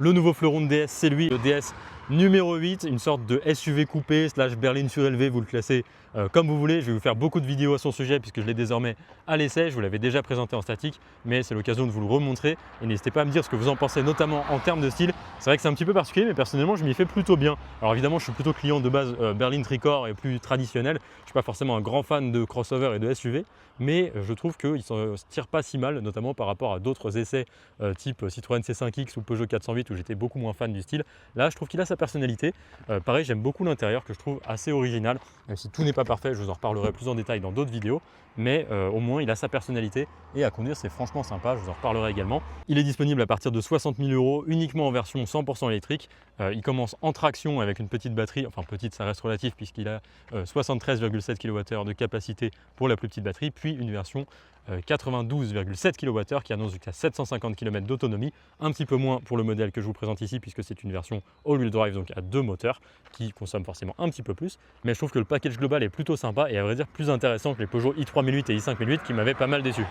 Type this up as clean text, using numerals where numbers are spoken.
Le nouveau fleuron de DS, c'est lui, le DS numéro 8, une sorte de SUV coupé / berline surélevée, vous le classez comme vous voulez. Je vais vous faire beaucoup de vidéos à son sujet puisque je l'ai désormais à l'essai. Je vous l'avais déjà présenté en statique, mais c'est l'occasion de vous le remontrer. Et n'hésitez pas à me dire ce que vous en pensez, notamment en termes de style. C'est vrai que c'est un petit peu particulier, mais personnellement, je m'y fais plutôt bien. Alors évidemment, je suis plutôt client de base berline tricorps et plus traditionnel. Je ne suis pas forcément un grand fan de crossover et de SUV, mais je trouve qu'il ne se tire pas si mal, notamment par rapport à d'autres essais type Citroën C5X ou Peugeot 408 où j'étais beaucoup moins fan du style. Là, je trouve qu'il a sa personnalité. Pareil, j'aime beaucoup l'intérieur que je trouve assez original. Même si tout n'est pas parfait, je vous en reparlerai plus en détail dans d'autres vidéos. Mais au moins, il a sa personnalité et à conduire, c'est franchement sympa. Je vous en reparlerai également. Il est disponible à partir de 60 000 € uniquement en version 100% électrique. Il commence en traction avec une petite batterie. Enfin, petite, ça reste relatif puisqu'il a 73,7 kWh de capacité pour la plus petite batterie. Puis une version 92,7 kWh qui annonce jusqu'à 750 km d'autonomie, un petit peu moins pour le modèle que je vous présente ici puisque c'est une version all-wheel drive, donc à deux moteurs qui consomment forcément un petit peu plus, mais je trouve que le package global est plutôt sympa et à vrai dire plus intéressant que les Peugeot i3008 et i5008 qui m'avaient pas mal déçu.